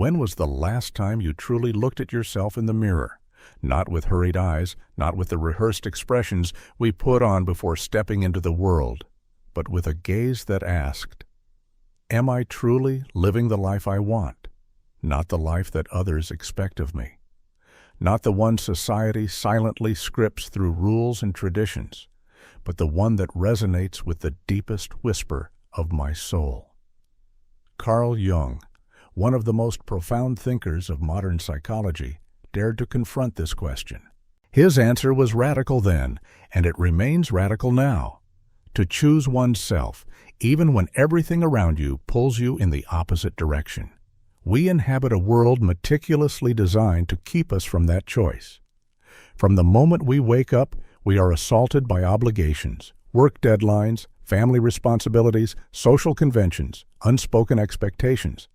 When was the last time you truly looked at yourself in the mirror? Not with hurried eyes, not with the rehearsed expressions we put on before stepping into the world, but with a gaze that asked, "Am I truly living the life I want? Not the life that others expect of me. Not the one society silently scripts through rules and traditions, but the one that resonates with the deepest whisper of my soul." Carl Jung, one of the most profound thinkers of modern psychology, dared to confront this question. His answer was radical then, and it remains radical now. To choose oneself, even when everything around you pulls you in the opposite direction. We inhabit a world meticulously designed to keep us from that choice. From the moment we wake up, we are assaulted by obligations, work deadlines, family responsibilities, social conventions, unspoken expectations.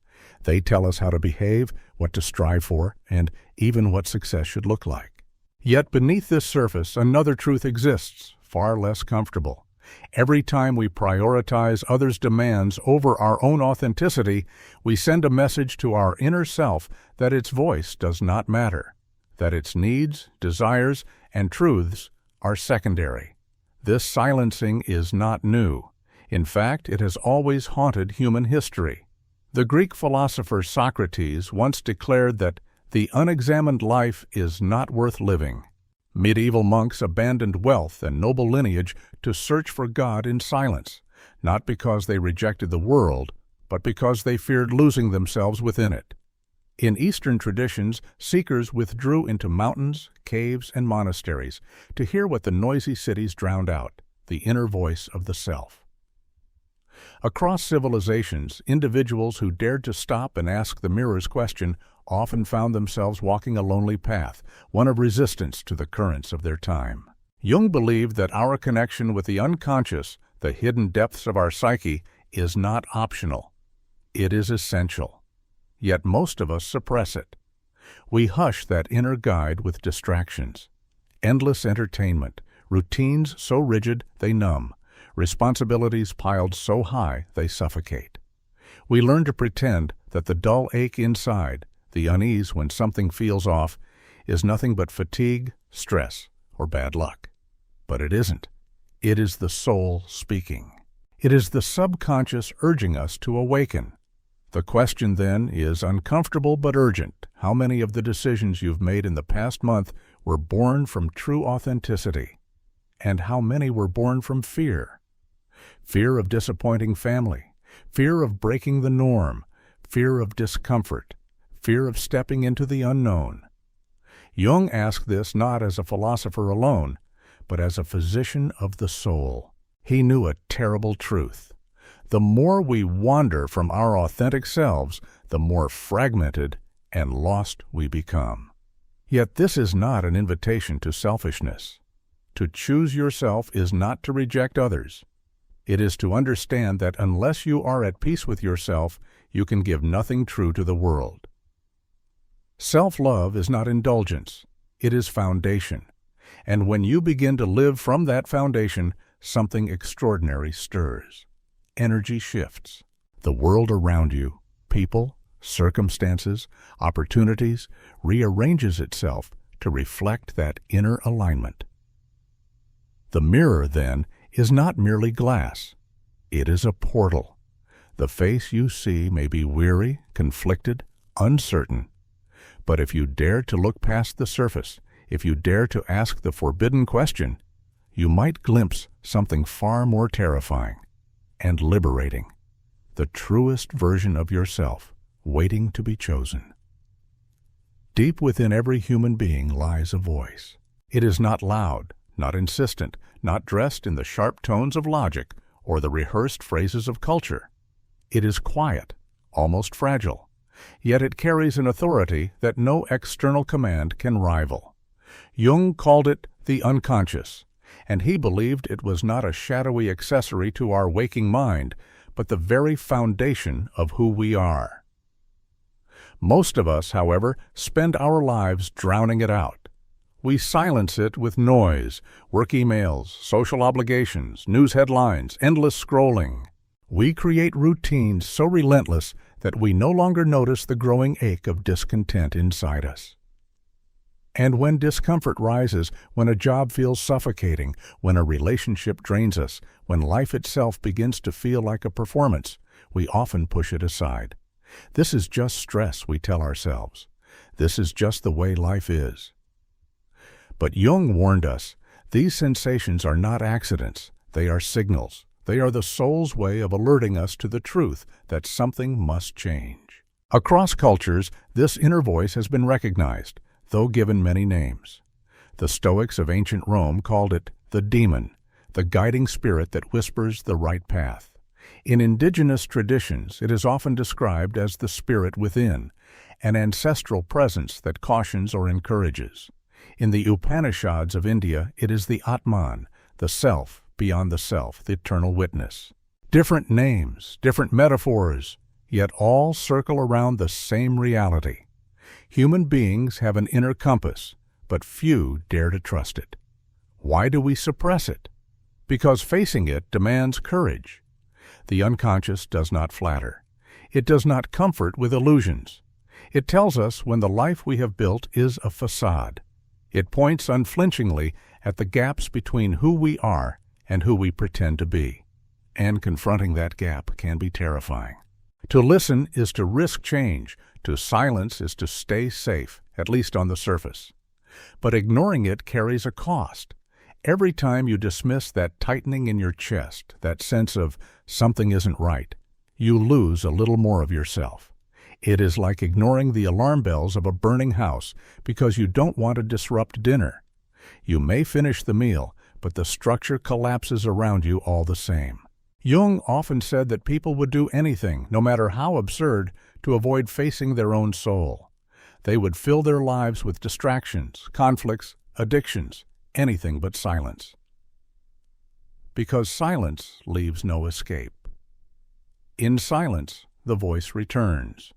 They tell us how to behave, what to strive for, and even what success should look like. Yet beneath this surface, another truth exists, far less comfortable. Every time we prioritize others' demands over our own authenticity, we send a message to our inner self that its voice does not matter, that its needs, desires, and truths are secondary. This silencing is not new. In fact, it has always haunted human history. The Greek philosopher Socrates once declared that the unexamined life is not worth living. Medieval monks abandoned wealth and noble lineage to search for God in silence, not because they rejected the world, but because they feared losing themselves within it. In Eastern traditions, seekers withdrew into mountains, caves, and monasteries to hear what the noisy cities drowned out, the inner voice of the self. Across civilizations, individuals who dared to stop and ask the mirror's question often found themselves walking a lonely path, one of resistance to the currents of their time. Jung believed that our connection with the unconscious, the hidden depths of our psyche, is not optional. It is essential. Yet most of us suppress it. We hush that inner guide with distractions. Endless entertainment, routines so rigid they numb, responsibilities piled so high they suffocate. We learn to pretend that the dull ache inside, the unease when something feels off, is nothing but fatigue, stress, or bad luck. But it isn't. It is the soul speaking. It is the subconscious urging us to awaken. The question then is uncomfortable but urgent. How many of the decisions you've made in the past month were born from true authenticity? And how many were born from fear? Fear of disappointing family, fear of breaking the norm, fear of discomfort, fear of stepping into the unknown. Jung asked this not as a philosopher alone, but as a physician of the soul. He knew a terrible truth. The more we wander from our authentic selves, the more fragmented and lost we become. Yet this is not an invitation to selfishness. To choose yourself is not to reject others. It is to understand that unless you are at peace with yourself, you can give nothing true to the world. Self-love is not indulgence. It is foundation. And when you begin to live from that foundation, something extraordinary stirs. Energy shifts. The world around you, people, circumstances, opportunities, rearranges itself to reflect that inner alignment. The mirror, then, is not merely glass. It is a portal. The face you see may be weary, conflicted, uncertain. But if you dare to look past the surface, if you dare to ask the forbidden question, you might glimpse something far more terrifying and liberating, the truest version of yourself, waiting to be chosen. Deep within every human being lies a voice. It is not loud, not insistent, not dressed in the sharp tones of logic or the rehearsed phrases of culture. It is quiet, almost fragile, yet it carries an authority that no external command can rival. Jung called it the unconscious, and he believed it was not a shadowy accessory to our waking mind, but the very foundation of who we are. Most of us, however, spend our lives drowning it out. We silence it with noise, work emails, social obligations, news headlines, endless scrolling. We create routines so relentless that we no longer notice the growing ache of discontent inside us. And when discomfort rises, when a job feels suffocating, when a relationship drains us, when life itself begins to feel like a performance, we often push it aside. This is just stress, we tell ourselves. This is just the way life is. But Jung warned us, these sensations are not accidents, they are signals. They are the soul's way of alerting us to the truth that something must change. Across cultures, this inner voice has been recognized, though given many names. The Stoics of ancient Rome called it the demon, the guiding spirit that whispers the right path. In indigenous traditions, it is often described as the spirit within, an ancestral presence that cautions or encourages. In the Upanishads of India, it is the Atman, the self, beyond the self, the eternal witness. Different names, different metaphors, yet all circle around the same reality. Human beings have an inner compass, but few dare to trust it. Why do we suppress it? Because facing it demands courage. The unconscious does not flatter. It does not comfort with illusions. It tells us when the life we have built is a facade. It points unflinchingly at the gaps between who we are and who we pretend to be. And confronting that gap can be terrifying. To listen is to risk change. To silence is to stay safe, at least on the surface. But ignoring it carries a cost. Every time you dismiss that tightening in your chest, that sense of something isn't right, you lose a little more of yourself. It is like ignoring the alarm bells of a burning house because you don't want to disrupt dinner. You may finish the meal, but the structure collapses around you all the same. Jung often said that people would do anything, no matter how absurd, to avoid facing their own soul. They would fill their lives with distractions, conflicts, addictions, anything but silence. Because silence leaves no escape. In silence, the voice returns.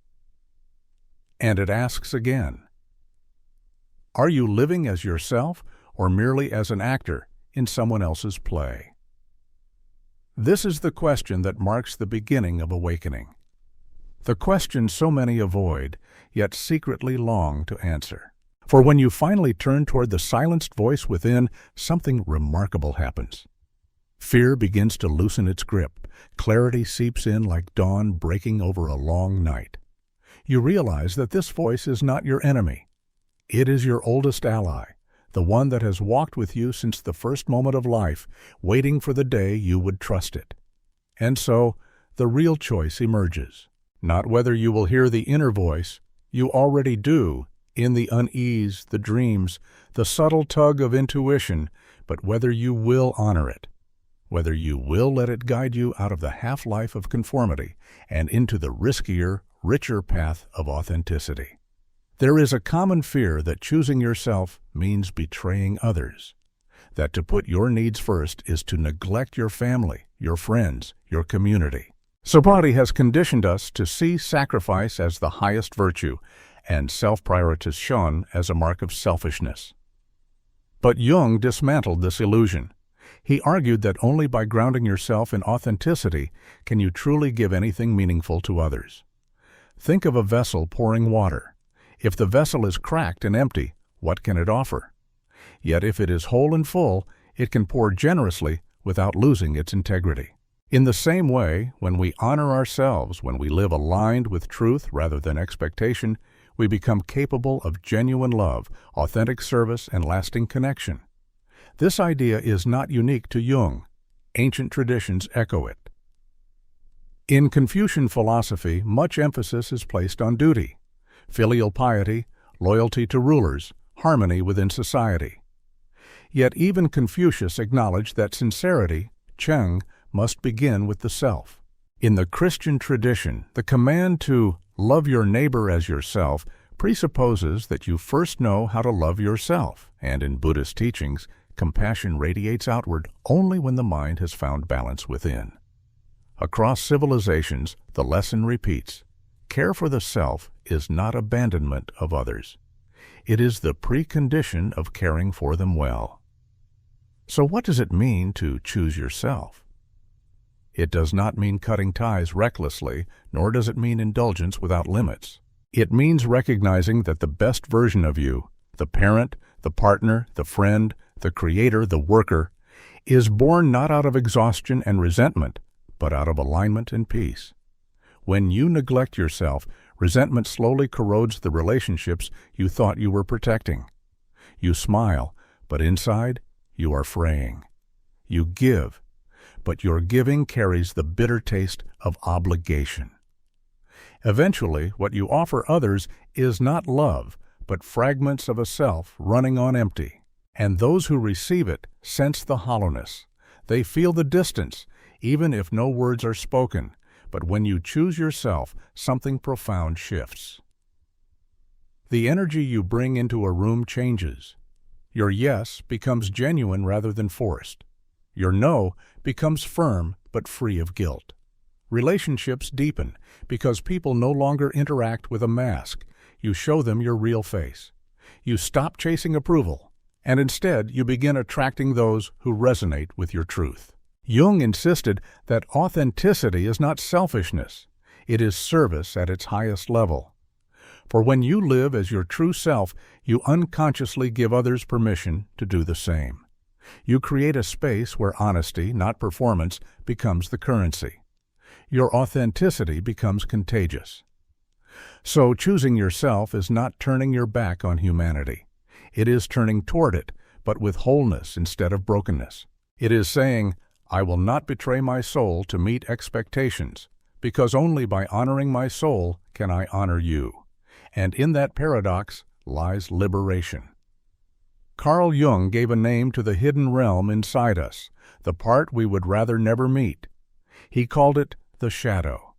And it asks again, are you living as yourself or merely as an actor in someone else's play? This is the question that marks the beginning of awakening. The question so many avoid, yet secretly long to answer. For when you finally turn toward the silenced voice within, something remarkable happens. Fear begins to loosen its grip. Clarity seeps in like dawn breaking over a long night. You realize that this voice is not your enemy. It is your oldest ally, the one that has walked with you since the first moment of life, waiting for the day you would trust it. And so, the real choice emerges. Not whether you will hear the inner voice, you already do, in the unease, the dreams, the subtle tug of intuition, but whether you will honor it, whether you will let it guide you out of the half-life of conformity and into the riskier, richer path of authenticity. There is a common fear that choosing yourself means betraying others, that to put your needs first is to neglect your family, your friends, your community. Sobriety has conditioned us to see sacrifice as the highest virtue and self-prioritization as a mark of selfishness. But Jung dismantled this illusion. He argued that only by grounding yourself in authenticity can you truly give anything meaningful to others. Think of a vessel pouring water. If the vessel is cracked and empty, what can it offer? Yet if it is whole and full, it can pour generously without losing its integrity. In the same way, when we honor ourselves, when we live aligned with truth rather than expectation, we become capable of genuine love, authentic service, and lasting connection. This idea is not unique to Jung. Ancient traditions echo it. In Confucian philosophy, much emphasis is placed on duty, filial piety, loyalty to rulers, harmony within society. Yet even Confucius acknowledged that sincerity, Jung, must begin with the self. In the Christian tradition, the command to love your neighbor as yourself presupposes that you first know how to love yourself, and in Buddhist teachings, compassion radiates outward only when the mind has found balance within. Across civilizations, the lesson repeats. Care for the self is not abandonment of others. It is the precondition of caring for them well. So what does it mean to choose yourself? It does not mean cutting ties recklessly, nor does it mean indulgence without limits. It means recognizing that the best version of you, the parent, the partner, the friend, the creator, the worker, is born not out of exhaustion and resentment, but out of alignment and peace. When you neglect yourself, resentment slowly corrodes the relationships you thought you were protecting. You smile, but inside, you are fraying. You give, but your giving carries the bitter taste of obligation. Eventually, what you offer others is not love, but fragments of a self running on empty. And those who receive it sense the hollowness. They feel the distance, even if no words are spoken. But when you choose yourself, something profound shifts. The energy you bring into a room changes. Your yes becomes genuine rather than forced. Your no becomes firm but free of guilt. Relationships deepen because people no longer interact with a mask. You show them your real face. You stop chasing approval, and instead you begin attracting those who resonate with your truth. Jung insisted that authenticity is not selfishness. It is service at its highest level. For when you live as your true self, you unconsciously give others permission to do the same. You create a space where honesty, not performance, becomes the currency. Your authenticity becomes contagious. So choosing yourself is not turning your back on humanity. It is turning toward it, but with wholeness instead of brokenness. It is saying, I will not betray my soul to meet expectations, because only by honoring my soul can I honor you. And in that paradox lies liberation. Carl Jung gave a name to the hidden realm inside us, the part we would rather never meet. He called it the shadow.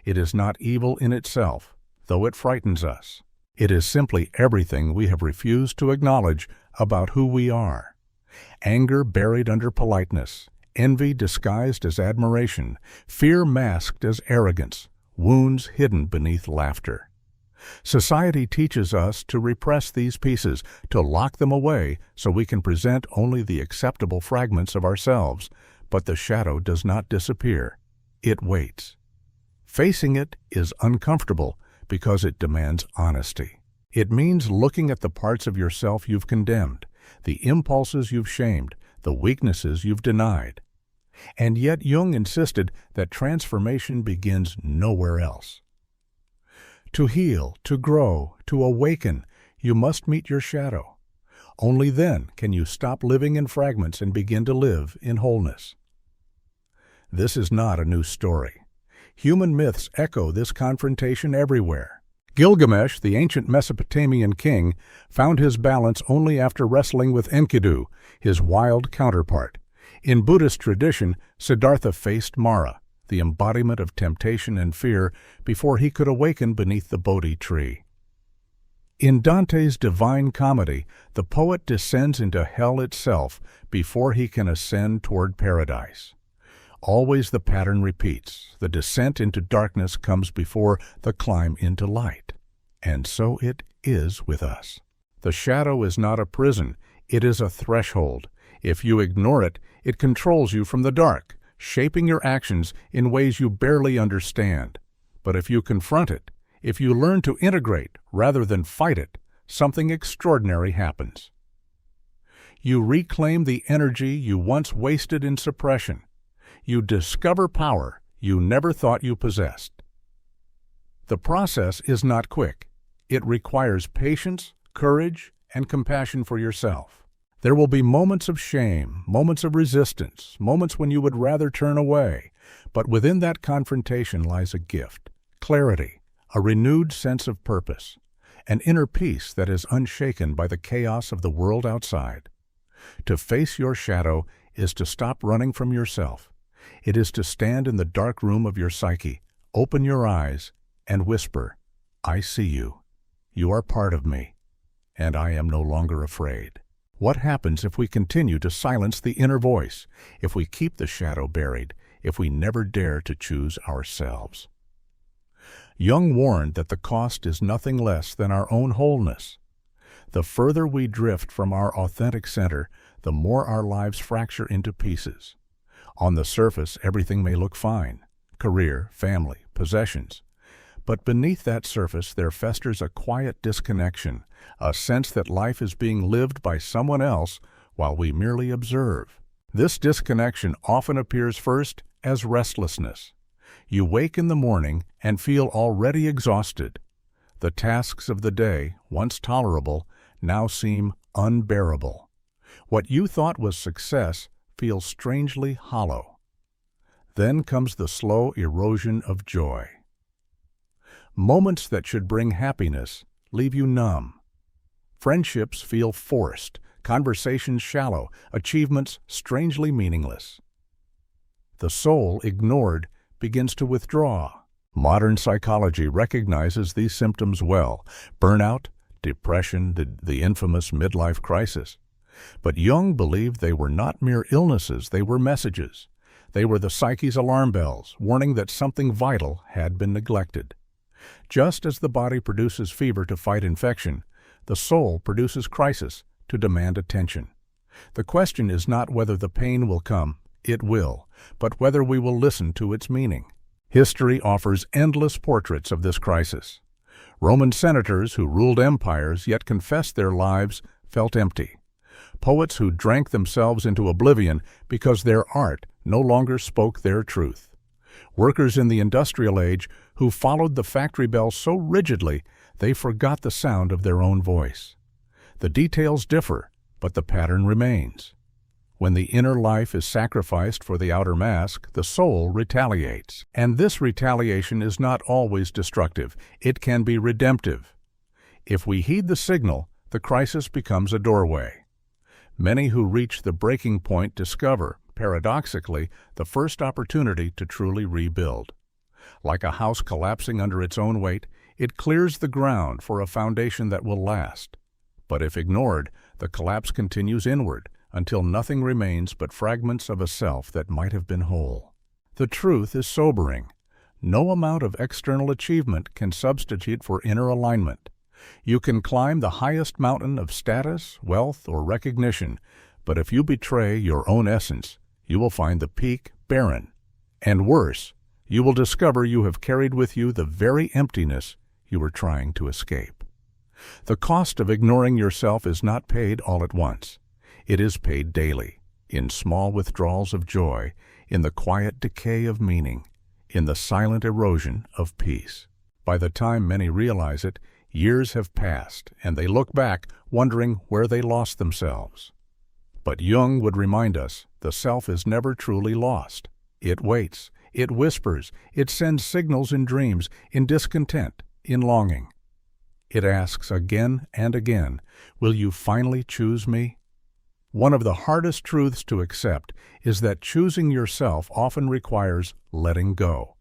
It is not evil in itself, though it frightens us. It is simply everything we have refused to acknowledge about who we are. Anger buried under politeness, envy disguised as admiration, fear masked as arrogance, wounds hidden beneath laughter. Society teaches us to repress these pieces, to lock them away so we can present only the acceptable fragments of ourselves, but the shadow does not disappear. It waits. Facing it is uncomfortable because it demands honesty. It means looking at the parts of yourself you've condemned, the impulses you've shamed, the weaknesses you've denied. And yet Jung insisted that transformation begins nowhere else. To heal, to grow, to awaken, you must meet your shadow. Only then can you stop living in fragments and begin to live in wholeness. This is not a new story. Human myths echo this confrontation everywhere. Gilgamesh, the ancient Mesopotamian king, found his balance only after wrestling with Enkidu, his wild counterpart. In Buddhist tradition, Siddhartha faced Mara, the embodiment of temptation and fear, before he could awaken beneath the Bodhi tree. In Dante's Divine Comedy, the poet descends into hell itself before he can ascend toward paradise. Always the pattern repeats. The descent into darkness comes before the climb into light. And so it is with us. The shadow is not a prison. It is a threshold. If you ignore it, it controls you from the dark, shaping your actions in ways you barely understand. But if you confront it, if you learn to integrate rather than fight it, something extraordinary happens. You reclaim the energy you once wasted in suppression. You discover power you never thought you possessed. The process is not quick. It requires patience, courage, and compassion for yourself. There will be moments of shame, moments of resistance, moments when you would rather turn away. But within that confrontation lies a gift, clarity, a renewed sense of purpose, an inner peace that is unshaken by the chaos of the world outside. To face your shadow is to stop running from yourself. It is to stand in the dark room of your psyche, open your eyes, and whisper, I see you. You are part of me, and I am no longer afraid. What happens if we continue to silence the inner voice, if we keep the shadow buried, if we never dare to choose ourselves? Jung warned that the cost is nothing less than our own wholeness. The further we drift from our authentic center, the more our lives fracture into pieces. On the surface, everything may look fine: career, family, possessions. But beneath that surface there festers a quiet disconnection, a sense that life is being lived by someone else while we merely observe. This disconnection often appears first as restlessness. You wake in the morning and feel already exhausted. The tasks of the day, once tolerable, now seem unbearable. What you thought was success feels strangely hollow. Then comes the slow erosion of joy. Moments that should bring happiness leave you numb. Friendships feel forced, conversations shallow, achievements strangely meaningless. The soul, ignored, begins to withdraw. Modern psychology recognizes these symptoms well: burnout, depression, the infamous midlife crisis. But Jung believed they were not mere illnesses, they were messages. They were the psyche's alarm bells, warning that something vital had been neglected. Just as the body produces fever to fight infection, the soul produces crisis to demand attention. The question is not whether the pain will come, it will, but whether we will listen to its meaning. History offers endless portraits of this crisis. Roman senators who ruled empires yet confessed their lives felt empty. Poets who drank themselves into oblivion because their art no longer spoke their truth. Workers in the industrial age who followed the factory bell so rigidly they forgot the sound of their own voice. The details differ, but the pattern remains. When the inner life is sacrificed for the outer mask, the soul retaliates. And this retaliation is not always destructive. It can be redemptive. If we heed the signal, the crisis becomes a doorway. Many who reach the breaking point discover, paradoxically, the first opportunity to truly rebuild. Like a house collapsing under its own weight, it clears the ground for a foundation that will last. But if ignored, the collapse continues inward until nothing remains but fragments of a self that might have been whole. The truth is sobering. No amount of external achievement can substitute for inner alignment. You can climb the highest mountain of status, wealth, or recognition, but if you betray your own essence, you will find the peak barren. And worse, you will discover you have carried with you the very emptiness you were trying to escape. The cost of ignoring yourself is not paid all at once. It is paid daily, in small withdrawals of joy, in the quiet decay of meaning, in the silent erosion of peace. By the time many realize it, years have passed, and they look back, wondering where they lost themselves. But Jung would remind us, the self is never truly lost. It waits, it whispers, it sends signals in dreams, in discontent, in longing. It asks again and again, will you finally choose me? One of the hardest truths to accept is that choosing yourself often requires letting go.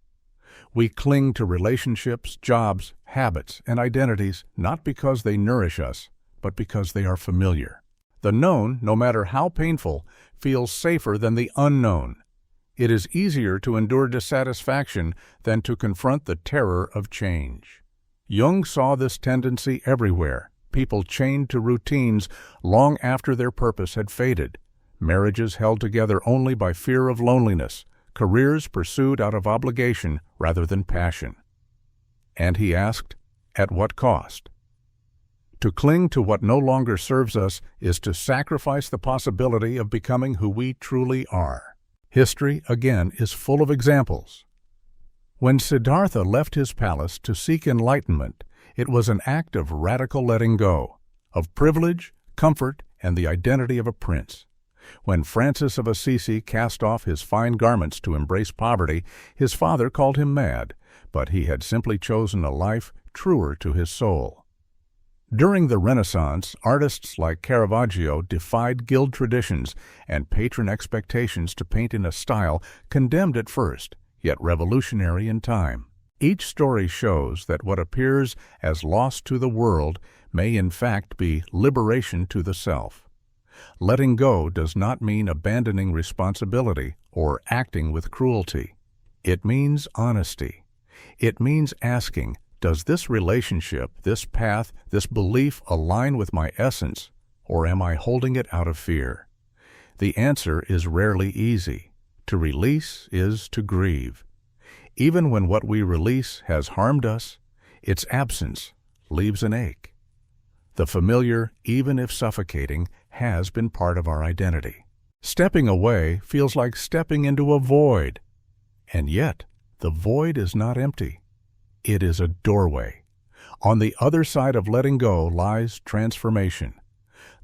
We cling to relationships, jobs, habits, and identities not because they nourish us, but because they are familiar. The known, no matter how painful, feels safer than the unknown. It is easier to endure dissatisfaction than to confront the terror of change. Jung saw this tendency everywhere. People chained to routines long after their purpose had faded. Marriages held together only by fear of loneliness. Careers pursued out of obligation rather than passion. And he asked, at what cost? To cling to what no longer serves us is to sacrifice the possibility of becoming who we truly are. History, again, is full of examples. When Siddhartha left his palace to seek enlightenment, it was an act of radical letting go, of privilege, comfort, and the identity of a prince. When Francis of Assisi cast off his fine garments to embrace poverty, his father called him mad, but he had simply chosen a life truer to his soul. During the Renaissance, artists like Caravaggio defied guild traditions and patron expectations to paint in a style condemned at first, yet revolutionary in time. Each story shows that what appears as loss to the world may in fact be liberation to the self. Letting go does not mean abandoning responsibility or acting with cruelty. It means honesty. It means asking, does this relationship, this path, this belief align with my essence, or am I holding it out of fear? The answer is rarely easy, To release is to grieve. Even when what we release has harmed us, its absence leaves an ache. The familiar, even if suffocating, has been part of our identity. Stepping away feels like stepping into a void. And yet, the void is not empty. It is a doorway. On the other side of letting go lies transformation.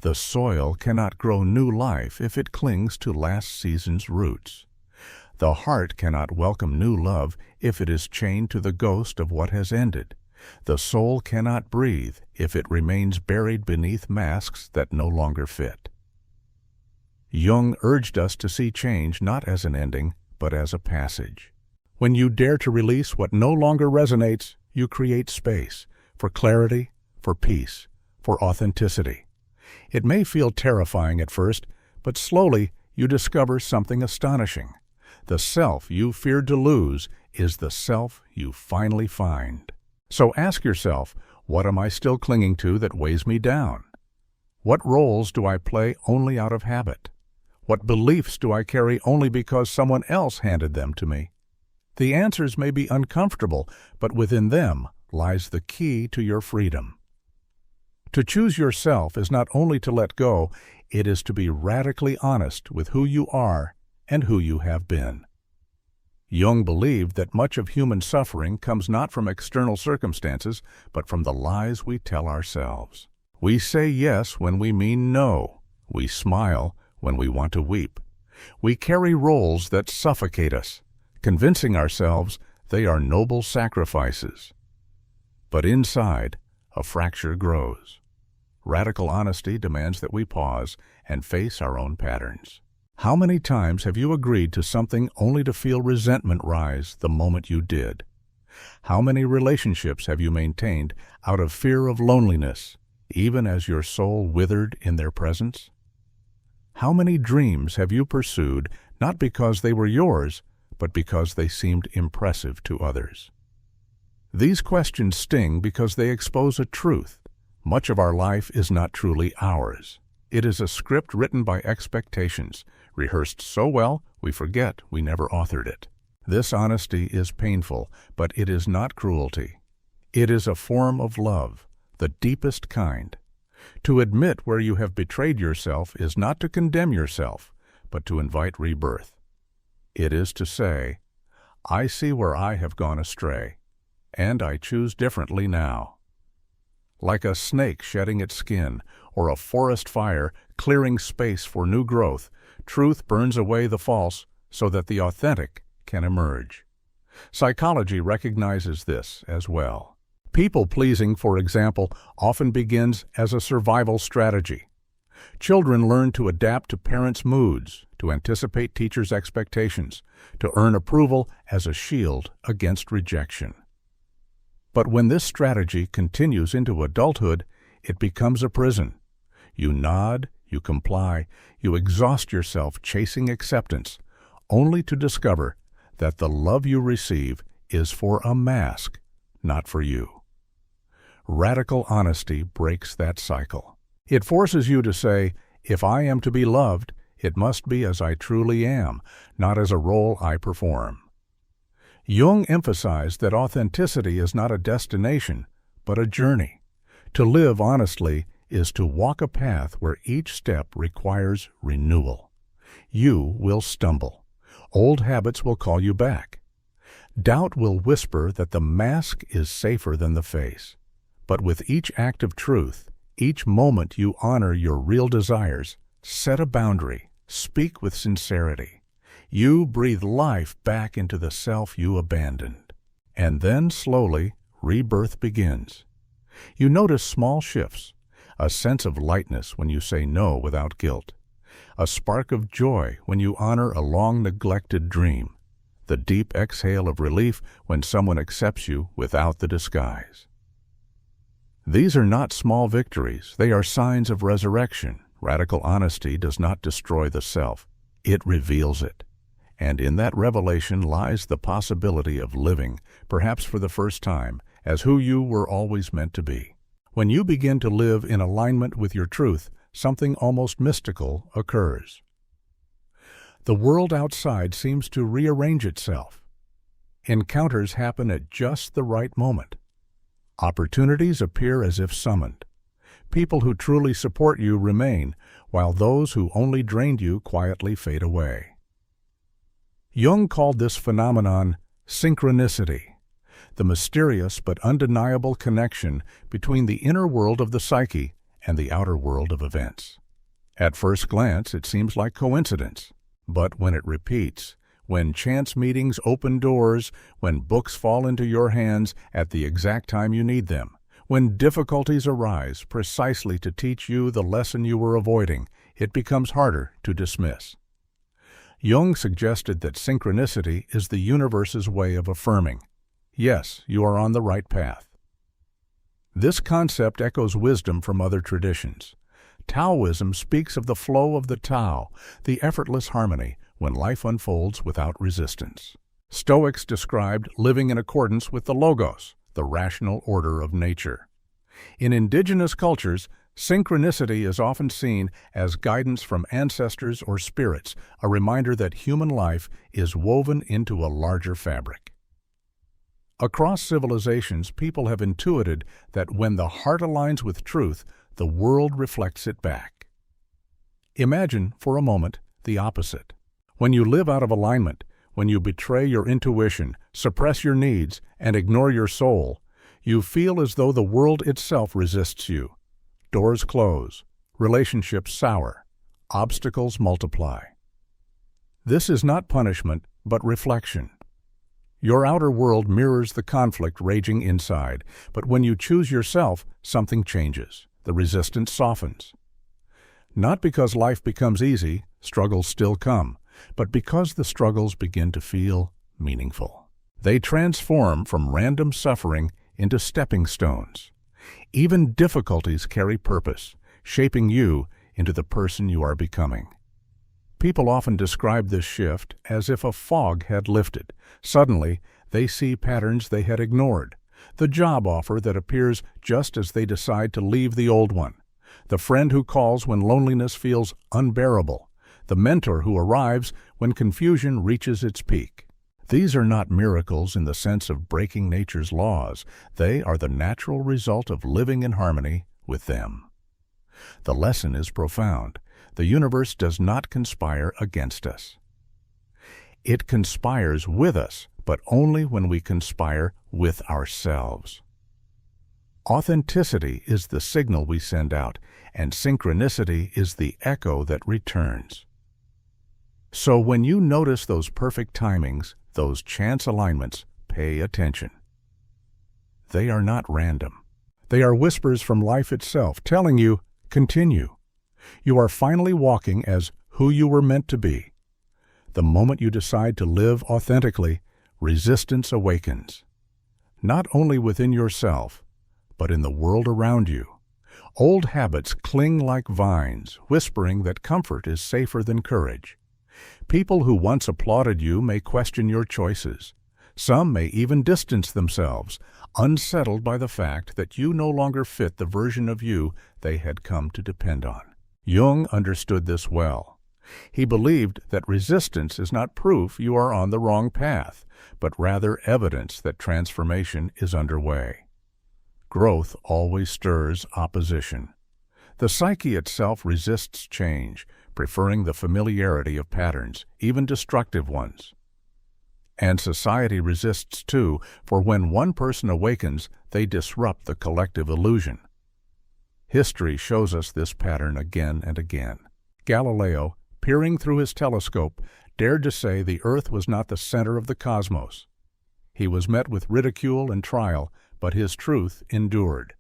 The soil cannot grow new life if it clings to last season's roots. The heart cannot welcome new love if it is chained to the ghost of what has ended. The soul cannot breathe if it remains buried beneath masks that no longer fit. Jung urged us to see change not as an ending, but as a passage. When you dare to release what no longer resonates, you create space for clarity, for peace, for authenticity. It may feel terrifying at first, but slowly you discover something astonishing. The self you feared to lose is the self you finally find. So ask yourself, what am I still clinging to that weighs me down? What roles do I play only out of habit? What beliefs do I carry only because someone else handed them to me? The answers may be uncomfortable, but within them lies the key to your freedom. To choose yourself is not only to let go, it is to be radically honest with who you are and who you have been. Jung believed that much of human suffering comes not from external circumstances, but from the lies we tell ourselves. We say yes when we mean no. We smile when we want to weep. We carry roles that suffocate us, convincing ourselves they are noble sacrifices. But inside, a fracture grows. Radical honesty demands that we pause and face our own patterns. How many times have you agreed to something only to feel resentment rise the moment you did? How many relationships have you maintained out of fear of loneliness, even as your soul withered in their presence? How many dreams have you pursued not because they were yours, but because they seemed impressive to others? These questions sting because they expose a truth. Much of our life is not truly ours. It is a script written by expectations, rehearsed so well we forget we never authored it. This honesty is painful, but it is not cruelty. It is a form of love, the deepest kind. To admit where you have betrayed yourself is not to condemn yourself, but to invite rebirth. It is to say, I see where I have gone astray, and I choose differently now. Like a snake shedding its skin, or a forest fire clearing space for new growth, truth burns away the false so that the authentic can emerge. Psychology recognizes this as well. People-pleasing, for example, often begins as a survival strategy. Children learn to adapt to parents' moods, to anticipate teachers' expectations, to earn approval as a shield against rejection. But when this strategy continues into adulthood, it becomes a prison. You nod, you comply, you exhaust yourself chasing acceptance, only to discover that the love you receive is for a mask, not for you. Radical honesty breaks that cycle. It forces you to say, if I am to be loved, it must be as I truly am, not as a role I perform. Jung emphasized that authenticity is not a destination, but a journey. To live honestly is to walk a path where each step requires renewal. You will stumble. Old habits will call you back. Doubt will whisper that the mask is safer than the face. But with each act of truth, each moment you honor your real desires, set a boundary, speak with sincerity. You breathe life back into the self you abandoned. And then, slowly, rebirth begins. You notice small shifts, a sense of lightness when you say no without guilt, a spark of joy when you honor a long-neglected dream, the deep exhale of relief when someone accepts you without the disguise. These are not small victories. They are signs of resurrection. Radical honesty does not destroy the self. It reveals it. And in that revelation lies the possibility of living, perhaps for the first time, as who you were always meant to be. When you begin to live in alignment with your truth, something almost mystical occurs. The world outside seems to rearrange itself. Encounters happen at just the right moment. Opportunities appear as if summoned. People who truly support you remain, while those who only drained you quietly fade away. Jung called this phenomenon synchronicity, the mysterious but undeniable connection between the inner world of the psyche and the outer world of events. At first glance, it seems like coincidence, but when it repeats, when chance meetings open doors, when books fall into your hands at the exact time you need them, when difficulties arise precisely to teach you the lesson you were avoiding, it becomes harder to dismiss. Jung suggested that synchronicity is the universe's way of affirming, yes, you are on the right path. This concept echoes wisdom from other traditions. Taoism speaks of the flow of the Tao, the effortless harmony when life unfolds without resistance. Stoics described living in accordance with the Logos, the rational order of nature. In indigenous cultures, synchronicity is often seen as guidance from ancestors or spirits, a reminder that human life is woven into a larger fabric. Across civilizations, people have intuited that when the heart aligns with truth, the world reflects it back. Imagine, for a moment, the opposite. When you live out of alignment, when you betray your intuition, suppress your needs, and ignore your soul, you feel as though the world itself resists you. Doors close, relationships sour, obstacles multiply. This is not punishment, but reflection. Your outer world mirrors the conflict raging inside, but when you choose yourself, something changes. The resistance softens. Not because life becomes easy, struggles still come, but because the struggles begin to feel meaningful. They transform from random suffering into stepping stones. Even difficulties carry purpose, shaping you into the person you are becoming. People often describe this shift as if a fog had lifted. Suddenly, they see patterns they had ignored. The job offer that appears just as they decide to leave the old one. The friend who calls when loneliness feels unbearable. The mentor who arrives when confusion reaches its peak. These are not miracles in the sense of breaking nature's laws. They are the natural result of living in harmony with them. The lesson is profound. The universe does not conspire against us. It conspires with us, but only when we conspire with ourselves. Authenticity is the signal we send out, and synchronicity is the echo that returns. So when you notice those perfect timings, those chance alignments, pay attention. They are not random. They are whispers from life itself, telling you, continue. You are finally walking as who you were meant to be. The moment you decide to live authentically, resistance awakens. Not only within yourself, but in the world around you. Old habits cling like vines, whispering that comfort is safer than courage. People who once applauded you may question your choices. Some may even distance themselves, unsettled by the fact that you no longer fit the version of you they had come to depend on. Jung understood this well. He believed that resistance is not proof you are on the wrong path, but rather evidence that transformation is underway. Growth always stirs opposition. The psyche itself resists change, preferring the familiarity of patterns, even destructive ones. And society resists too, for when one person awakens, they disrupt the collective illusion. History shows us this pattern again and again. Galileo, peering through his telescope, dared to say the Earth was not the center of the cosmos. He was met with ridicule and trial, but his truth endured.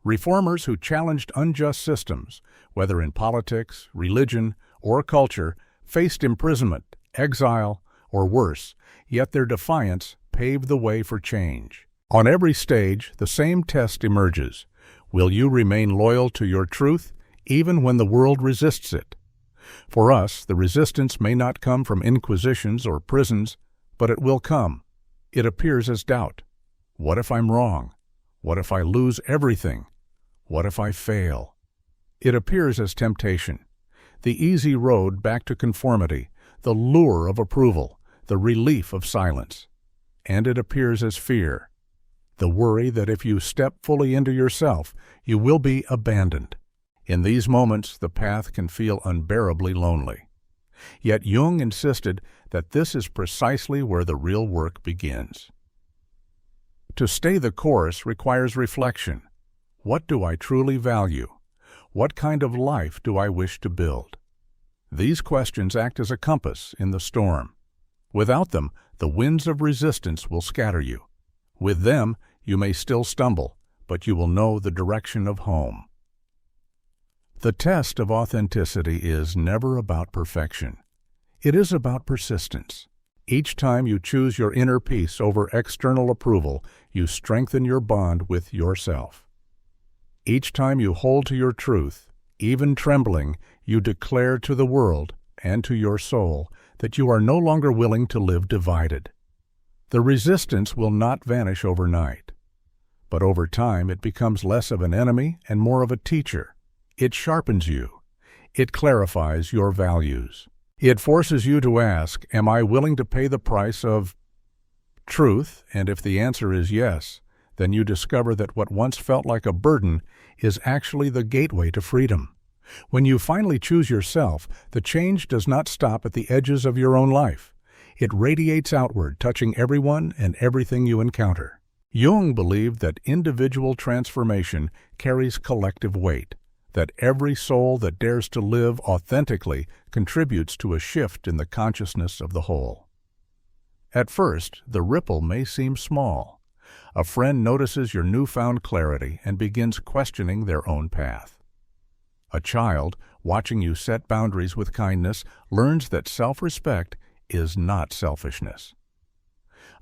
Reformers who challenged unjust systems, whether in politics, religion, or culture, faced imprisonment, exile, or worse, yet their defiance paved the way for change. On every stage, the same test emerges. Will you remain loyal to your truth, even when the world resists it? For us, the resistance may not come from inquisitions or prisons, but it will come. It appears as doubt. What if I'm wrong? What if I lose everything? What if I fail? It appears as temptation. The easy road back to conformity, the lure of approval, the relief of silence. And it appears as fear, the worry that if you step fully into yourself, you will be abandoned. In these moments, the path can feel unbearably lonely. Yet Jung insisted that this is precisely where the real work begins. To stay the course requires reflection. What do I truly value? What kind of life do I wish to build? These questions act as a compass in the storm. Without them, the winds of resistance will scatter you. With them, you may still stumble, but you will know the direction of home. The test of authenticity is never about perfection. It is about persistence. Each time you choose your inner peace over external approval, you strengthen your bond with yourself. Each time you hold to your truth, even trembling, you declare to the world and to your soul that you are no longer willing to live divided. The resistance will not vanish overnight, but over time it becomes less of an enemy and more of a teacher. It sharpens you. It clarifies your values. It forces you to ask, am I willing to pay the price of truth? And if the answer is yes, then you discover that what once felt like a burden is actually the gateway to freedom. When you finally choose yourself, the change does not stop at the edges of your own life. It radiates outward, touching everyone and everything you encounter. Jung believed that individual transformation carries collective weight, that every soul that dares to live authentically contributes to a shift in the consciousness of the whole. At first, the ripple may seem small. A friend notices your newfound clarity and begins questioning their own path. A child, watching you set boundaries with kindness, learns that self-respect is not selfishness.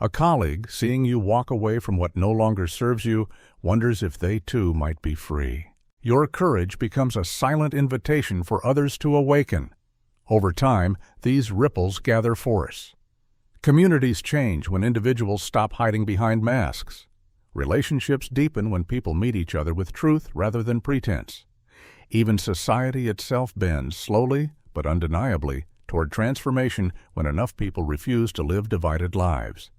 A colleague, seeing you walk away from what no longer serves you, wonders if they too might be free. Your courage becomes a silent invitation for others to awaken. Over time, these ripples gather force. Communities change when individuals stop hiding behind masks. Relationships deepen when people meet each other with truth rather than pretense. Even society itself bends slowly but undeniably toward transformation when enough people refuse to live divided lives.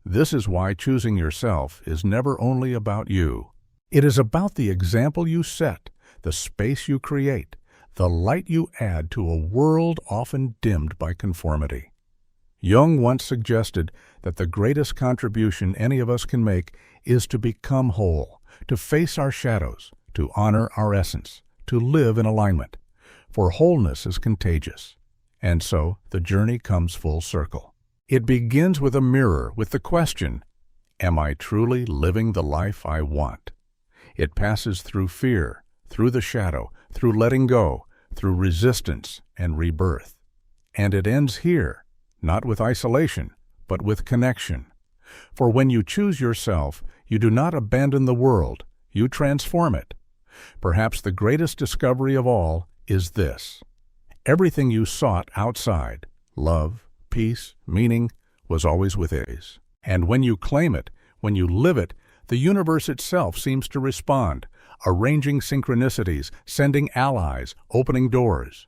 This is why choosing yourself is never only about you. It is about the example you set, the space you create, the light you add to a world often dimmed by conformity. Jung once suggested that the greatest contribution any of us can make is to become whole, to face our shadows, to honor our essence, to live in alignment. For wholeness is contagious. And so the journey comes full circle. It begins with a mirror, with the question, am I truly living the life I want? It passes through fear, through the shadow, through letting go, through resistance and rebirth. And it ends here, not with isolation, but with connection. For when you choose yourself, you do not abandon the world, you transform it. Perhaps the greatest discovery of all is this. Everything you sought outside, love, peace, meaning, was always within. And when you claim it, when you live it, the universe itself seems to respond, arranging synchronicities, sending allies, opening doors.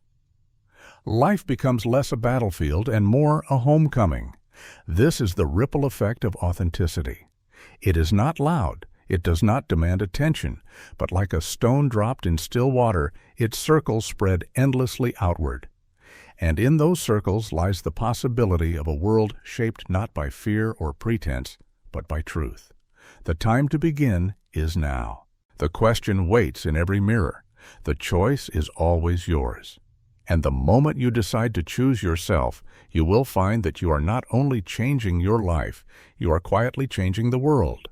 Life becomes less a battlefield and more a homecoming. This is the ripple effect of authenticity. It is not loud, it does not demand attention, but like a stone dropped in still water, its circles spread endlessly outward. And in those circles lies the possibility of a world shaped not by fear or pretense, but by truth. The time to begin is now. The question waits in every mirror. The choice is always yours. And the moment you decide to choose yourself, you will find that you are not only changing your life, you are quietly changing the world.